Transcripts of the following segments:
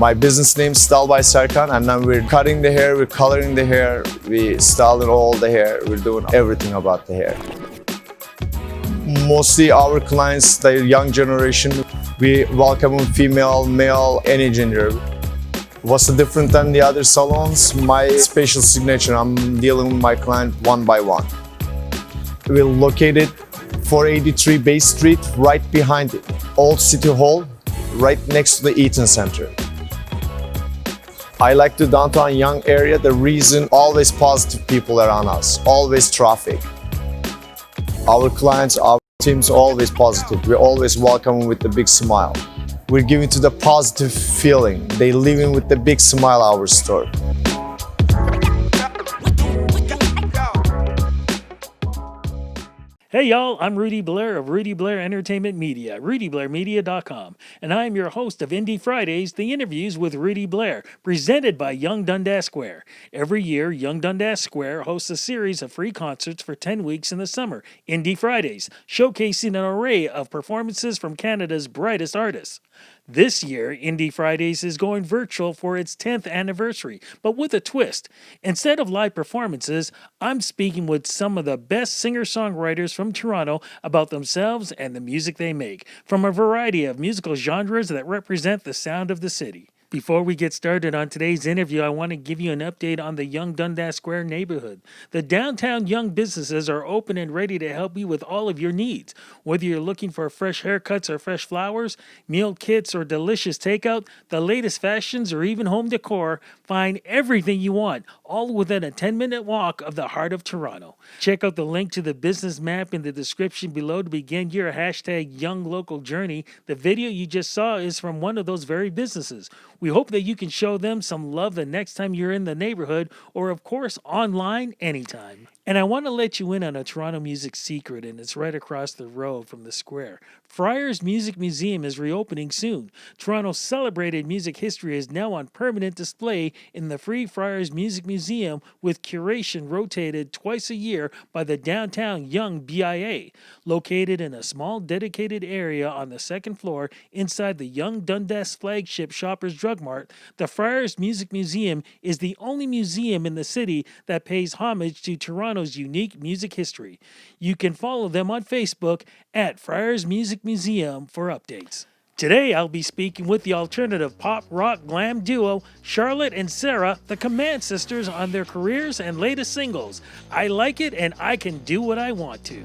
My business name is Style by Serkan, and then we're cutting the hair, we're coloring the hair, we styling all the hair, we're doing everything about the hair. Mostly our clients, the young generation, we welcome them female, male, any gender. What's the different than the other salons? My special signature, I'm dealing with my client one by one. We're located 483 Bay Street, right behind Old City Hall, right next to the Eaton Center. I like the downtown Yonge area. The reason, always positive people around us, always traffic. Our clients, our team's always positive. We always welcome them with a big smile. We're giving to the positive feeling. They living with the big smile our store. Hey y'all, I'm Rudy Blair of Rudy Blair Entertainment Media, rudyblairmedia.com, and I am your host of Indie Fridays, the interviews with Rudy Blair, presented by Yonge-Dundas Square. Every year, Yonge-Dundas Square hosts a series of free concerts for 10 weeks in the summer, Indie Fridays, showcasing an array of performances from Canada's brightest artists. This year, Indie Fridays is going virtual for its 10th anniversary, but with a twist. Instead of live performances, I'm speaking with some of the best singer-songwriters from Toronto about themselves and the music they make, from a variety of musical genres that represent the sound of the city. Before we get started on today's interview, I want to give you an update on the Yonge-Dundas Square neighborhood. The downtown Yonge businesses are open and ready to help you with all of your needs. Whether you're looking for fresh haircuts or fresh flowers, meal kits or delicious takeout, the latest fashions or even home decor, find everything you want, all within a 10-minute walk of the heart of Toronto. Check out the link to the business map in the description below to begin your hashtag Young Local journey. The video you just saw is from one of those very businesses. We hope that you can show them some love the next time you're in the neighborhood, or of course online anytime. And I want to let you in on a Toronto music secret, and it's right across the road from the square. FRIAR'S Music Museum is reopening soon. Toronto's celebrated music history is now on permanent display in the free FRIAR'S Music Museum, with curation rotated twice a year by the downtown Yonge BIA. Located in a small dedicated area on the second floor inside the Yonge-Dundas flagship Shoppers Drug Mart, the FRIAR'S Music Museum is the only museum in the city that pays homage to Toronto's unique music history. You can follow them on Facebook at FRIAR'S Music Museum for updates. Today, I'll be speaking with the alternative pop rock glam duo Charlotte and Sarah, the Command Sisters, on their careers and latest singles, I Like It and I Can Do What I Want To.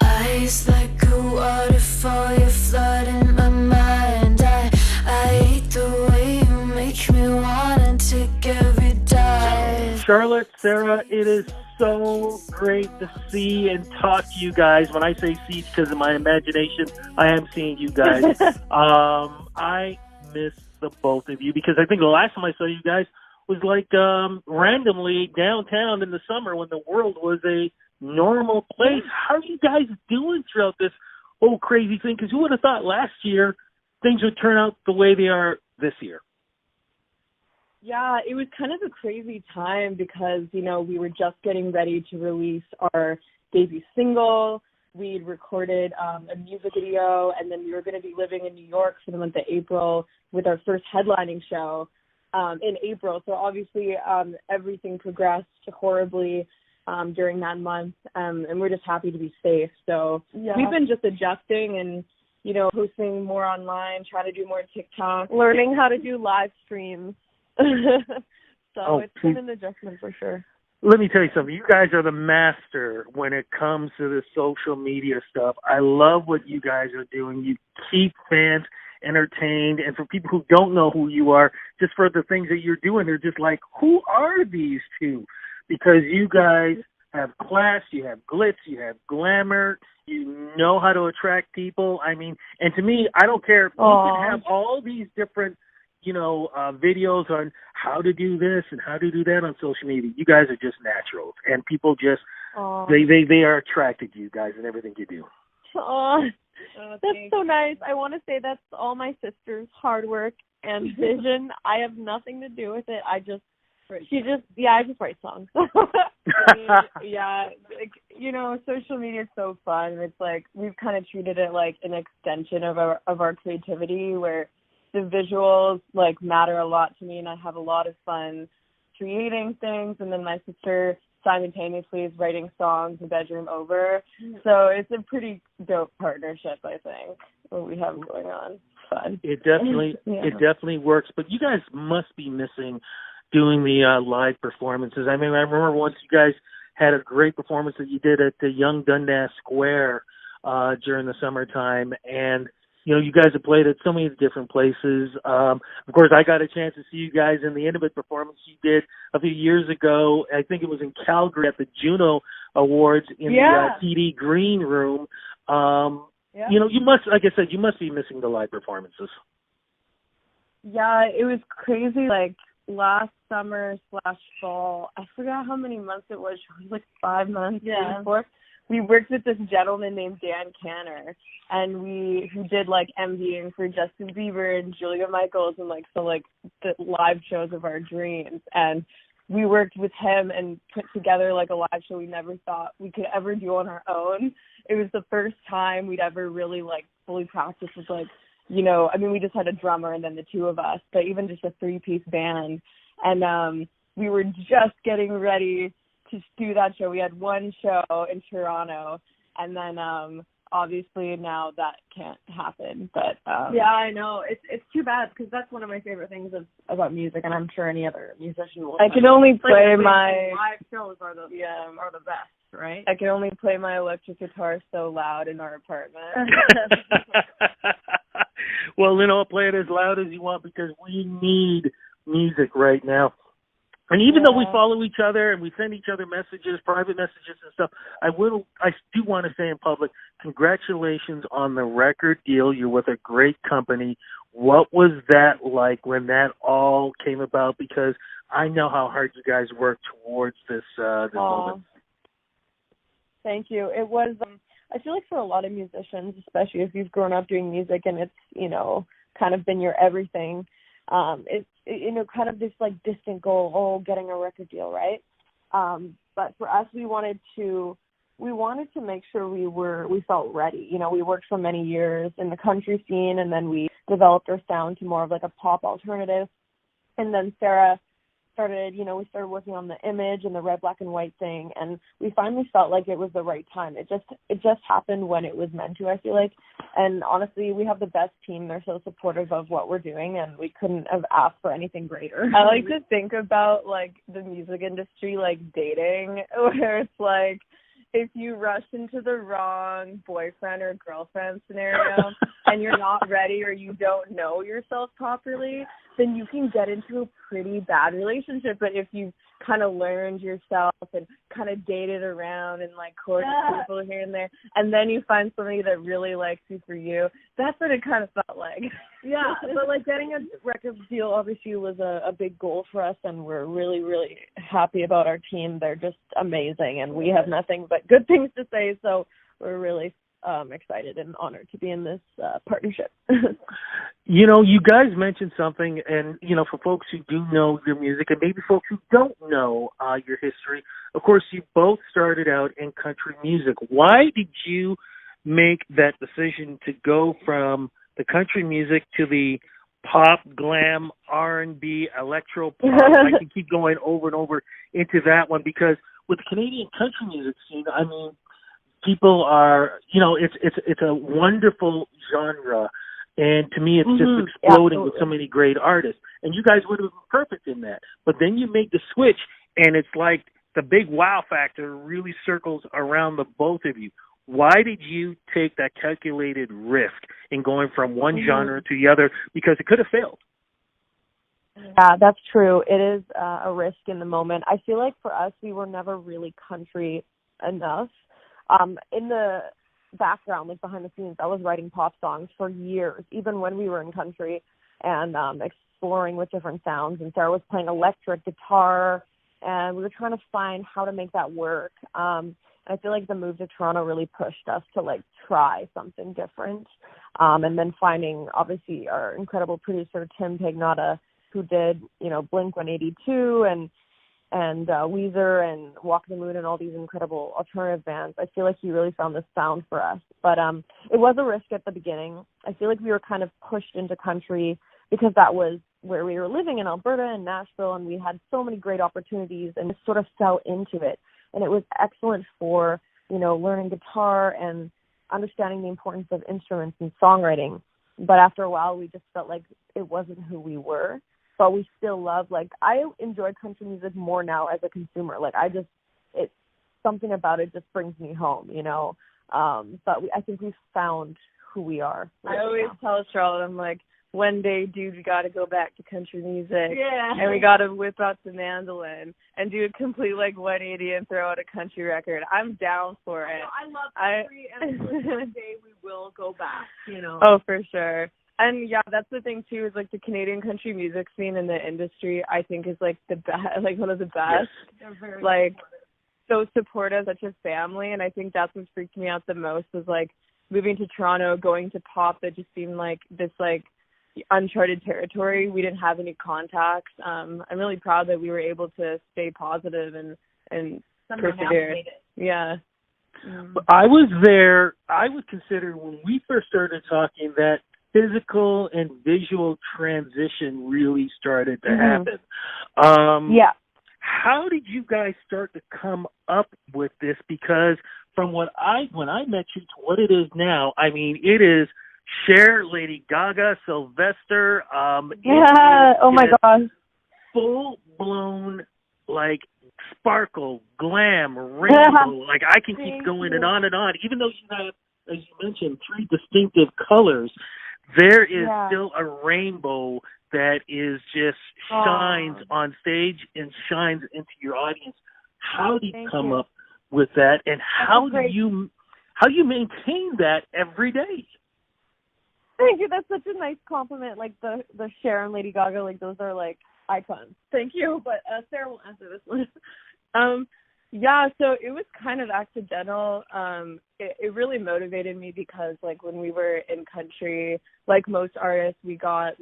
Eyes like a waterfall, you're flooding my mind. I hate the way you make me wanna take every dive. Charlotte, Sarah, it is so great to see and talk to you guys. When I say see, because in my imagination, I am seeing you guys. I miss the both of you, because I think the last time I saw you guys was like randomly downtown in the summer when the world was a normal place. How are you guys doing throughout this whole crazy thing? Because who would have thought last year things would turn out the way they are this year? Yeah, it was kind of a crazy time because, you know, we were just getting ready to release our debut single. We'd recorded a music video, and then we were going to be living in New York for the month of April with our first headlining show in April. So obviously everything progressed horribly during that month, and we're just happy to be safe. So we've been just adjusting and, you know, posting more online, trying to do more TikTok, learning how to do live streams. It's been an adjustment for sure. Let me tell you something. You guys are the master when it comes to the social media stuff. I love what you guys are doing. You keep fans entertained. And for people who don't know who you are, just for the things that you're doing, they're just like, who are these two? Because you guys have class, you have glitz, you have glamour, you know how to attract people. I mean, and to me, I don't care. You can have all these different, you know, videos on how to do this and how to do that on social media. You guys are just naturals, and people just they are attracted to you guys and everything you do. That's so nice. I want to say that's all my sister's hard work and vision. I have nothing to do with it. I just write songs. Like, you know, social media is so fun. It's like we've kind of treated it like an extension of our creativity, where the visuals like matter a lot to me, and I have a lot of fun creating things. And then my sister simultaneously is writing songs the bedroom over. So it's a pretty dope partnership, I think, what we have going on. It's fun. It definitely works. But you guys must be missing doing the live performances. I mean, I remember once you guys had a great performance that you did at the Yonge-Dundas Square during the summertime, and you guys have played at so many different places. Of course, I got a chance to see you guys in the intimate performance you did a few years ago. I think it was in Calgary at the Juno Awards in the TD Green Room. You must, like I said, you must be missing the live performances. Yeah, it was crazy. Like last summer / fall, I forgot how many months it was. It was like 5 months before. We worked with this gentleman named Dan Canner, and who did like MDing for Justin Bieber and Julia Michaels and like the live shows of our dreams. And we worked with him and put together like a live show we never thought we could ever do on our own. It was the first time we'd ever really like fully practiced with like, I mean, we just had a drummer and then the two of us, but even just a 3-piece band. And we were just getting ready to do that show. We had one show in Toronto, and then obviously now that can't happen. But yeah, I know it's too bad because that's one of my favorite things about music, and I'm sure any other musician will. I can only play my live shows are the best, right? I can only play my electric guitar so loud in our apartment. Well, then I'll play it as loud as you want because we need music right now. And even though we follow each other and we send each other messages, private messages and stuff, I do want to say in public, congratulations on the record deal. You're with a great company. What was that like when that all came about? Because I know how hard you guys worked towards this moment. Thank you. It was, I feel like for a lot of musicians, especially if you've grown up doing music and it's, kind of been your everything, it's, kind of this like distant goal, getting a record deal, right? But for us, we wanted to make sure we felt ready. We worked for many years in the country scene, and then we developed our sound to more of like a pop alternative. And then Sarah started, we started working on the image and the red, black, and white thing, and we finally felt like it was the right time. It just happened when it was meant to, I feel like. And honestly, we have the best team. They're so supportive of what we're doing, and we couldn't have asked for anything greater. I like to think about like the music industry like dating, where it's like if you rush into the wrong boyfriend or girlfriend scenario and you're not ready or you don't know yourself properly, then you can get into a pretty bad relationship. But if you've kind of learned yourself and kind of dated around and like courted people here and there, and then you find somebody that really likes you for you, that's what it kind of felt like. Yeah, but like getting a record deal obviously was a big goal for us, and we're really, really happy about our team. They're just amazing, and we have nothing but good things to say, so we're really excited and honored to be in this partnership. You guys mentioned something, and, for folks who do know your music and maybe folks who don't know your history, of course, you both started out in country music. Why did you make that decision to go from the country music to the pop, glam, R&B, electro pop? I can keep going over and over into that one because with the Canadian country music scene, I mean, people are, it's a wonderful genre. And to me, it's just exploding with so many great artists. And you guys would have been perfect in that. But then you make the switch, and it's like the big wow factor really circles around the both of you. Why did you take that calculated risk in going from one genre to the other? Because it could have failed. Yeah, that's true. It is a risk in the moment. I feel like for us, we were never really country enough. In the background, like behind the scenes, I was writing pop songs for years, even when we were in country, and exploring with different sounds. And Sarah was playing electric guitar, and we were trying to find how to make that work. I feel like the move to Toronto really pushed us to like try something different. And then finding obviously our incredible producer Tim Pagnotta, who did Blink-182 and Weezer and Walk the Moon and all these incredible alternative bands. I feel like he really found this sound for us. But it was a risk at the beginning. I feel like we were kind of pushed into country because that was where we were living in Alberta and Nashville, and we had so many great opportunities and just sort of fell into it. And it was excellent for, learning guitar and understanding the importance of instruments and songwriting. But after a while, we just felt like it wasn't who we were. But we still love, I enjoy country music more now as a consumer. It's something about it just brings me home, But I think we've found who we are. I always tell Charlotte, I'm like, one day, dude, we got to go back to country music. Yeah. And we got to whip out the mandolin and do a complete, 180 and throw out a country record. I'm down for it. I love country, and one day we will go back, Oh, for sure. And, yeah, that's the thing, too, is, the Canadian country music scene in the industry, I think, is, the best, one of the best. Yes. They're very so supportive, such a family, and I think that's what freaked me out the most was, moving to Toronto, going to pop that just seemed like this, uncharted territory. We didn't have any contacts. I'm really proud that we were able to stay positive and persevere. Yeah. I was there. I would consider when we first started talking that physical and visual transition really started to happen. Yeah. How did you guys start to come up with this? Because from when I met you to what it is now, I mean, it is Cher, Lady Gaga, Sylvester. Yeah. Oh my gosh. Full blown sparkle, glam, rainbow. I can keep going and on and on. Even though you have, as you mentioned, 3 distinctive colors, there is still a rainbow that is just shines on stage and shines into your audience. How do you come up with that, and how do you maintain that every day? Thank you. That's such a nice compliment. The Cher and Lady Gaga, those are icons. Thank you. But Sarah will answer this one. Yeah, so it was kind of accidental. It really motivated me because when we were in country, like most artists, we got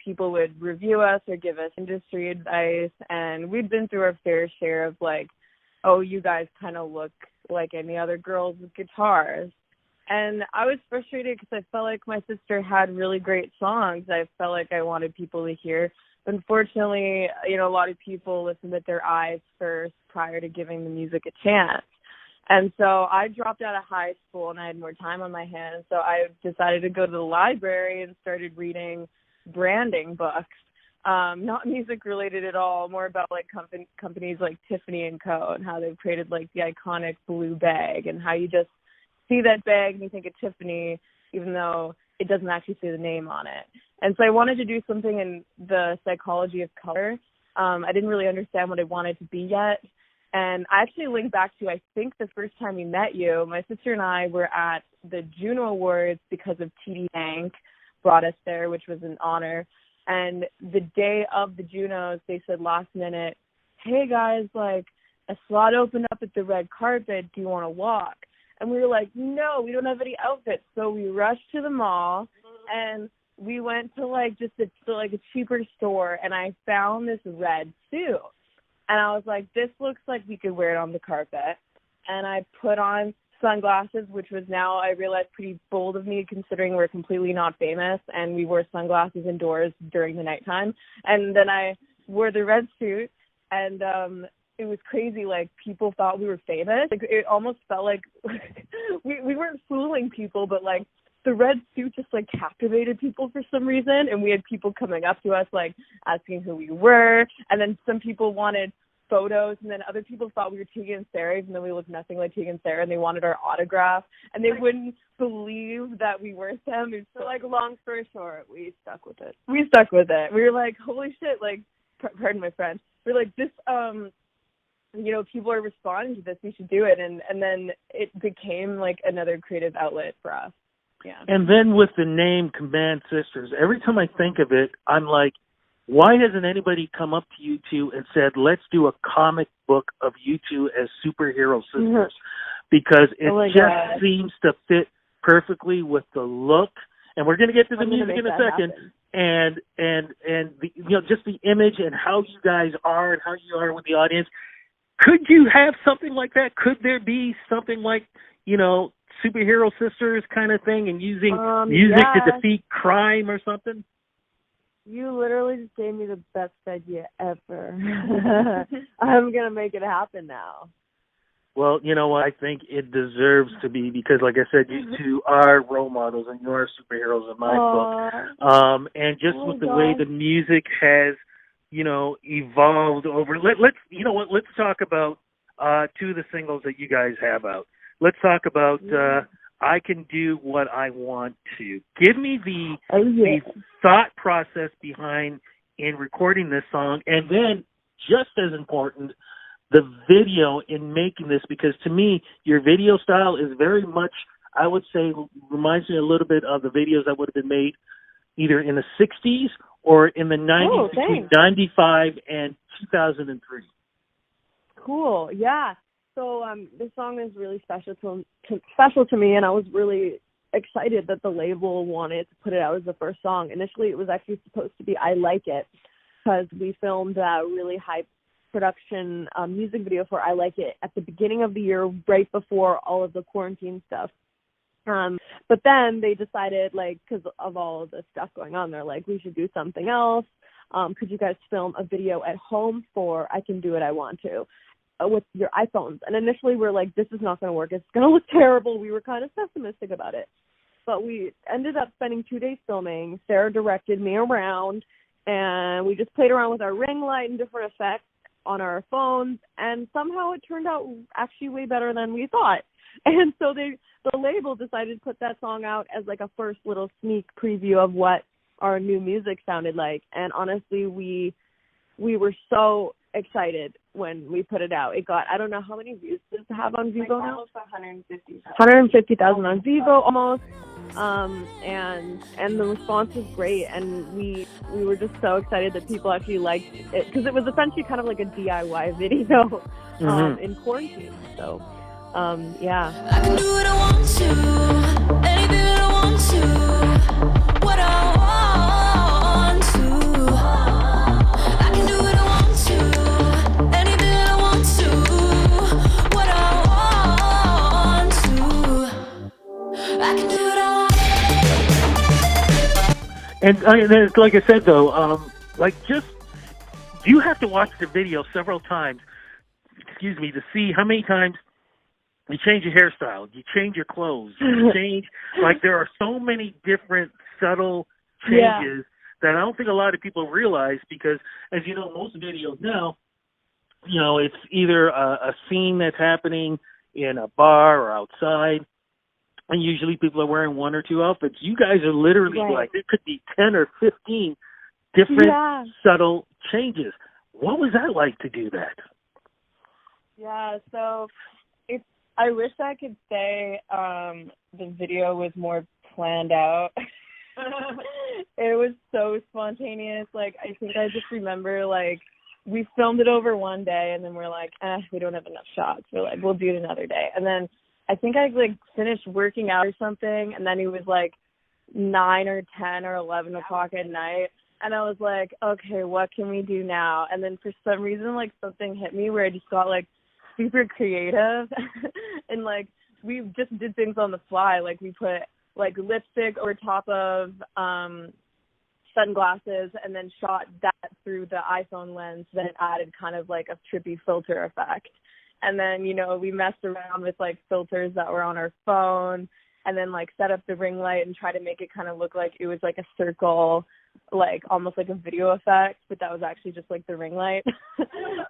people would review us or give us industry advice, and we'd been through our fair share of oh, you guys kind of look like any other girls with guitars. And I was frustrated because I felt like my sister had really great songs. I felt like I wanted people to hear. But unfortunately, a lot of people listen with their eyes first prior to giving the music a chance. And so I dropped out of high school and I had more time on my hands. So I decided to go to the library and started reading branding books. Not music related at all, more about companies like Tiffany & Co. and how they've created the iconic blue bag and how you just see that bag and you think of Tiffany, even though it doesn't actually say the name on it. And so I wanted to do something in the psychology of color. I didn't really understand what I wanted to be yet. And I actually linked back to, I think, the first time we met you. My sister and I were at the Juno Awards because of TD Bank brought us there, which was an honor. And the day of the Junos, they said last minute, hey, guys, a slot opened up at the red carpet. Do you want to walk? And we were like, no, we don't have any outfits. So we rushed to the mall and we went to just a cheaper store, and I found this red suit. And I was like, this looks like we could wear it on the carpet. And I put on sunglasses, which was now, I realized, pretty bold of me considering we're completely not famous and we wore sunglasses indoors during the nighttime. And then I wore the red suit, and it was crazy. People thought we were famous. It almost felt like we weren't fooling people, but the red suit just captivated people for some reason. And we had people coming up to us asking who we were. And then some people wanted photos, and then other people thought we were Tegan and Sarah, even though we looked nothing like Tegan and Sarah, and they wanted our autograph. And they wouldn't believe that we weren't them. So long story short, we stuck with it. We were like, holy shit, pardon my French. We're like, this, people are responding to this, we should do it. And then it became another creative outlet for us. Yeah. And then with the name Command Sisters, every time I think of it, I'm like, why hasn't anybody come up to you two and said, let's do a comic book of you two as superhero sisters? Because it just seems to fit perfectly with the look. And we're going to get to the music in a second. And the, just the image and how you guys are and how you are with the audience. Could you have something like that? Could there be something like, superhero sisters kind of thing and using music to defeat crime or something? You literally just gave me the best idea ever. I'm going to make it happen now. Well, you know what? I think it deserves to be because, like I said, you two are role models and you are superheroes in my book. And just with the way the music has, you know, evolved over. Let's you know what? Let's talk about two of the singles that you guys have out. Let's talk about I Can Do What I Want To. Give me the thought process behind in recording this song, and then just as important, the video in making this, because to me, your video style is very much, I would say, reminds me a little bit of the videos that would have been made either in the 60s or in the 90s, between 95 and 2003. Cool, yeah. So this song is really special to me, and I was really excited that the label wanted to put it out as the first song. Initially, it was actually supposed to be I Like It, because we filmed that really high production music video for I Like It at the beginning of the year, right before all of the quarantine stuff. But then they decided, like, because of all of this stuff going on, they're like, we should do something else. Could you guys film a video at home for I Can Do What I Want To with your iPhones? And initially we're like, this is not going to work. It's going to look terrible. We were kind of pessimistic about it. But we ended up spending 2 days filming. Sarah directed me around, and we just played around with our ring light and different effects on our phones, and somehow it turned out actually way better than we thought. And so the label decided to put that song out as like a first little sneak preview of what our new music sounded like. And honestly, we were so excited when we put it out. It got, I don't know how many views does it have on Vivo now? Almost 150,000. 150,000 on Vivo almost. And the response was great, and we were just so excited that people actually liked it, because it was essentially kind of like a DIY video in quarantine. So yeah. I can do what I want to, anything that I want to, what I want to. I can do what I want to, anything that I want to, what I want to. I can do what I want. And like I said, though, just you have to watch the video several times, to see how many times you change your hairstyle, you change your clothes, you change, like there are so many different subtle changes that I don't think a lot of people realize, because as you know, most videos now, you know, it's either a scene that's happening in a bar or outside, and usually people are wearing one or two outfits. You guys are literally like, there could be 10 or 15 different subtle changes. What was that like to do that? Yeah, so I wish I could say the video was more planned out. It was so spontaneous. Like, I think I just remember, like, we filmed it over one day, and then we're like, we don't have enough shots. We're like, we'll do it another day. And then I think I, like, finished working out or something, and then it was, like, 9 or 10 or 11 o'clock at night. And I was like, okay, what can we do now? And then for some reason, like, something hit me where I just got, like, super creative. And, like, we just did things on the fly. Like, we put, like, lipstick over top of sunglasses and then shot that through the iPhone lens. Then it added kind of, like, a trippy filter effect. And then, you know, we messed around with, like, filters that were on our phone, and then, like, set up the ring light and try to make it kind of look like it was, like, a circle, like, almost like a video effect, but that was actually just, like, the ring light.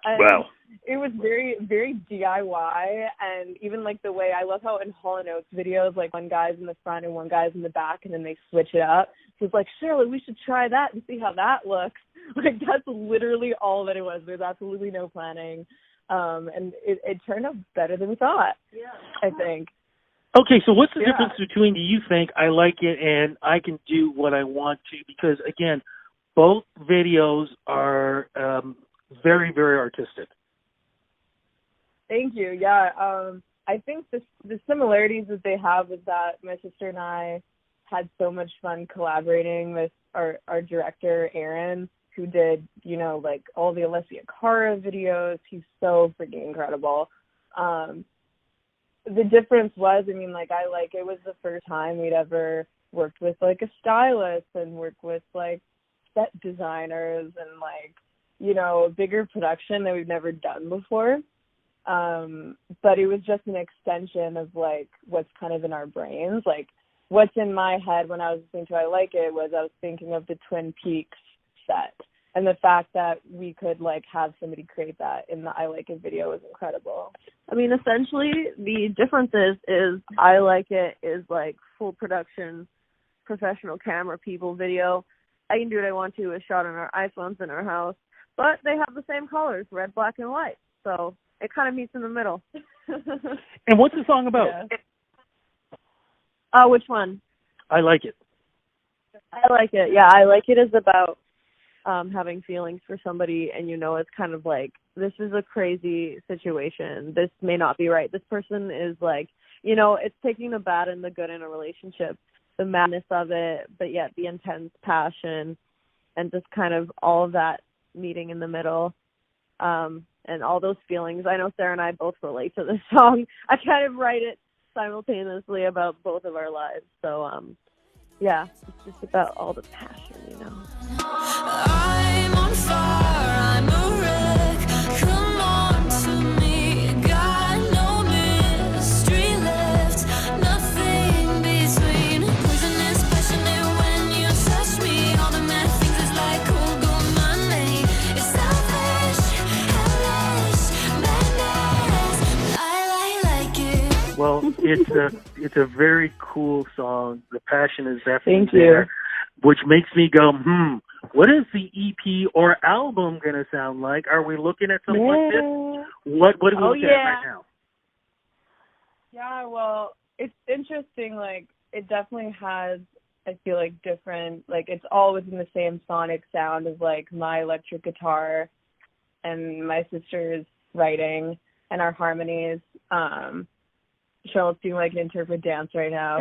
Wow. It was very, very DIY, and even, like, the way, I love how in Hall & Oates videos, like, one guy's in the front and one guy's in the back, and then they switch it up. So it's like, Shirley, we should try that and see how that looks. Like, that's literally all that it was. There's absolutely no planning. And it turned out better than we thought, I think. Okay, so what's the difference between you think I Like It and I Can Do What I Want To? Because, again, both videos are very, very artistic. Thank you. Yeah, I think the similarities that they have is that my sister and I had so much fun collaborating with our director, Aaron, who did, you know, like, all the Alessia Cara videos. He's so freaking incredible. The difference was, I mean, like, it was the first time we'd ever worked with, like, a stylist and worked with, like, set designers and like, you know, bigger production that we've never done before. But it was just an extension of like what's kind of in our brains. Like what's in my head when I was listening to I Like It was I was thinking of the Twin Peaks set. And the fact that we could like have somebody create that in the I Like It video was incredible. I mean, essentially the difference is I Like It is like full production, professional camera people video. I Can Do What I Want To is shot on our iPhones in our house, but they have the same colors, red, black, and white. So it kind of meets in the middle. And what's the song about? Yeah. Which one? I Like It. I Like It. Yeah, I Like It is about having feelings for somebody, and you know it's kind of like, this is a crazy situation. This may not be right. This person is like, you know, it's taking the bad and the good in a relationship, the madness of it, but yet the intense passion and just kind of all of that meeting in the middle, and all those feelings. I know Sarah and I both relate to this song. I kind of write it simultaneously about both of our lives. So, yeah, it's just about all the passion, you know. I'm on fire, I'm a wreck. Come on to me, got no mystery left, nothing between. Poisonous, passionate when you touch me. All the mad things is like cold gold money. It's selfish, hellish, madness. I like it. Well, it's a very cool song. The passion is definitely Thank you. there, which makes me go, what is the EP or album going to sound like? Are we looking at something like this? What do we look at right now? Yeah, well, it's interesting. Like, it definitely has, I feel like, different, like, it's all within the same sonic sound of, like, my electric guitar and my sister's writing and our harmonies. Charlotte's doing, like, an interpret dance right now.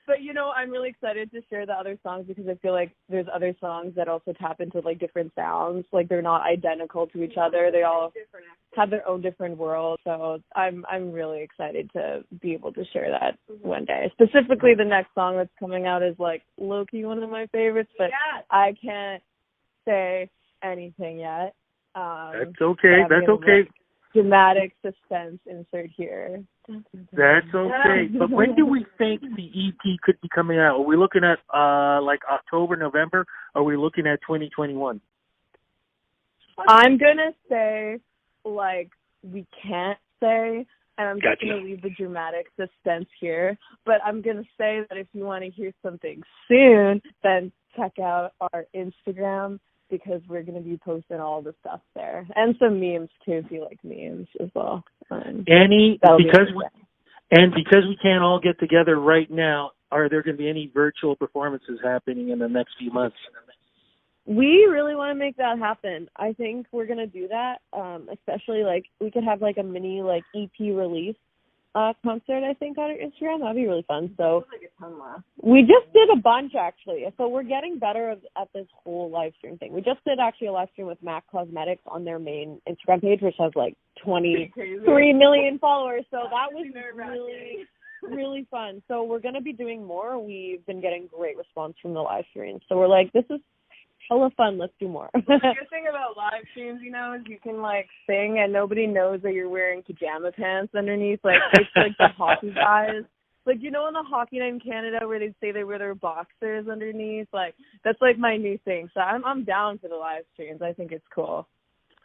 But, you know, I'm really excited to share the other songs because I feel like there's other songs that also tap into, like, different sounds. Like, they're not identical to each other. They all have their own different world. So I'm really excited to be able to share that one day. Specifically, the next song that's coming out is, like, low-key one of my favorites, but I can't say anything yet. That's okay. That's okay. Dramatic suspense insert here. That's okay. But when do we think the EP could be coming out? Are we looking at like October, November? Or are we looking at 2021? I'm gonna say like we can't say, and I'm just gonna leave the dramatic suspense here. But I'm gonna say that if you want to hear something soon, then check out our Instagram, because we're going to be posting all the stuff there. And some memes, too, if you like memes as well. Because we can't all get together right now, are there going to be any virtual performances happening in the next few months? We really want to make that happen. I think we're going to do that, especially, like, we could have, like, a mini, like, EP release concert, I think, on our Instagram. That'd be really fun. So we just did a bunch, actually. So we're getting better at this whole live stream thing. We just did actually a live stream with MAC Cosmetics on their main Instagram page, which has like 23 million followers. So that was really, really fun. So we're going to be doing more. We've been getting great response from the live stream. So we're like, this is hella fun. Let's do more. The good thing about live streams, you know, is you can like sing and nobody knows that you're wearing pajama pants underneath. Like it's like the hockey guys. Like, you know, in the hockey night in Canada where they say they wear their boxers underneath. Like that's like my new thing. So I'm down for the live streams. I think it's cool.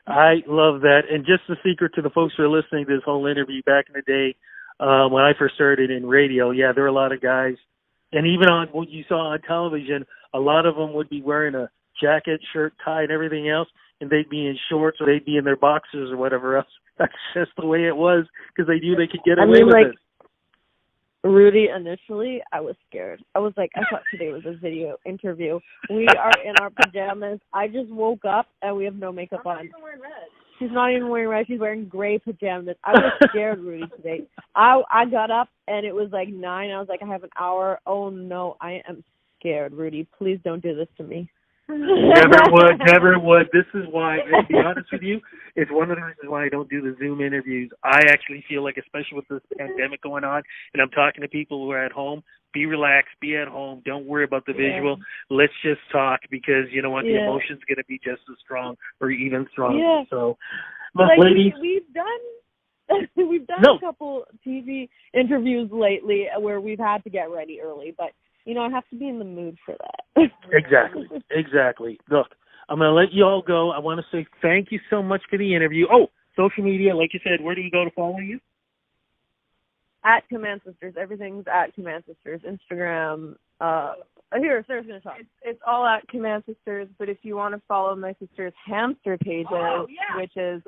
I love that. And just the secret to the folks who are listening to this whole interview, back in the day when I first started in radio, there were a lot of guys, and even on what you saw on television, a lot of them would be wearing a jacket, shirt, tie, and everything else, and they'd be in shorts or they'd be in their boxers or whatever else. That's just the way it was because they knew they could get away with it. Rudy, initially, I was scared. I was like, I thought today was a video interview. We are in our pajamas. I just woke up and we have no makeup on. She's not even wearing red. She's wearing gray pajamas. I was scared, Rudy, today. I got up and it was like 9. I was like, I have an hour. Oh, no, I am scared, Rudy. Please don't do this to me. Never would. This is why, to be honest with you, it's one of the reasons why I don't do the Zoom interviews. I actually feel like, especially with this pandemic going on, and I'm talking to people who are at home, be relaxed, be at home, don't worry about the visual. Let's just talk, because you know what, the emotion's going to be just as strong or even stronger. Yeah. So, look, Like, ladies. we've done a couple TV interviews lately where we've had to get ready early, but I have to be in the mood for that. Exactly. Look, I'm going to let you all go. I want to say thank you so much for the interview. Oh, social media, like you said, where do you go to follow you? At Command Sisters. Everything's at Command Sisters. Instagram. Here, Sarah's going to talk. It's all at Command Sisters, but if you want to follow my sister's hamster pages, which is,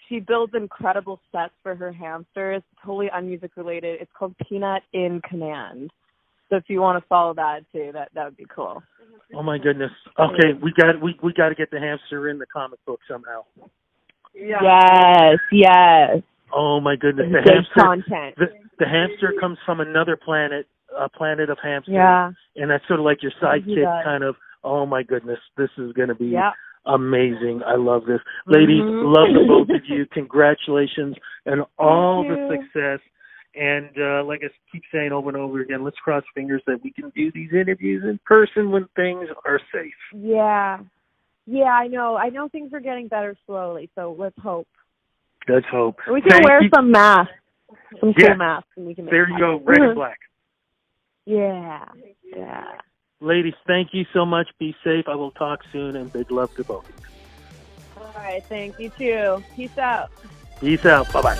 she builds incredible sets for her hamsters, totally unmusic related. It's called Peanut in Command. So if you want to follow that too, that would be cool. Oh my goodness. Okay, we got to get the hamster in the comic book somehow. Yes. Oh my goodness, the hamster content. The hamster comes from another planet, a planet of hamsters. Yeah. And that's sort of like your sidekick kind of. Oh my goodness, this is going to be amazing. I love this. Ladies, love the both of you. Congratulations and all the success. And like I keep saying over and over again, let's cross fingers that we can do these interviews in person when things are safe. Yeah, I know. I know things are getting better slowly, so let's hope. Let's hope. We can wear some masks, some cool masks, and we can make there you go, red and black. Yeah. Ladies, thank you so much. Be safe. I will talk soon, and big love to both of you. All right, thank you too. Peace out. Peace out. Bye-bye.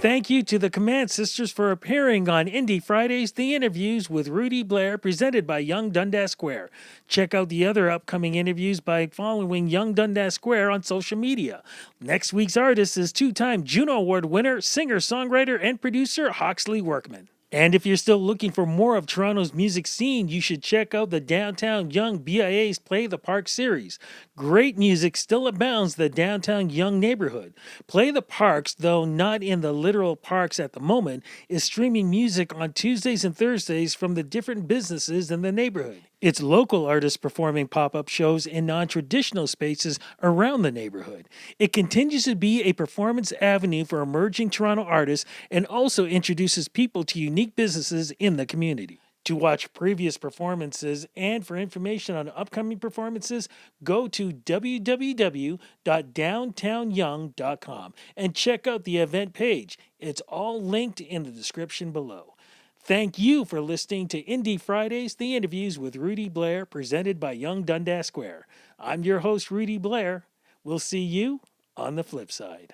Thank you to the Command Sisters for appearing on Indie Fridays, the interviews with Rudy Blair, presented by Yonge-Dundas Square. Check out the other upcoming interviews by following Yonge-Dundas Square on social media. Next week's artist is two-time Juno Award winner, singer, songwriter, and producer Hawksley Workman. And if you're still looking for more of Toronto's music scene, you should check out the Downtown Yonge BIA's Play the Park series. Great music still abounds the downtown Yonge neighborhood. Play the Parks, though not in the literal parks at the moment, is streaming music on Tuesdays and Thursdays from the different businesses in the neighborhood. It's local artists performing pop-up shows in non-traditional spaces around the neighborhood. It continues to be a performance avenue for emerging Toronto artists and also introduces people to unique businesses in the community. To watch previous performances and for information on upcoming performances, go to www.downtownyonge.com and check out the event page. It's all linked in the description below. Thank you for listening to Indie Fridays, the interviews with Rudy Blair, presented by Yonge-Dundas Square. I'm your host, Rudy Blair. We'll see you on the flip side.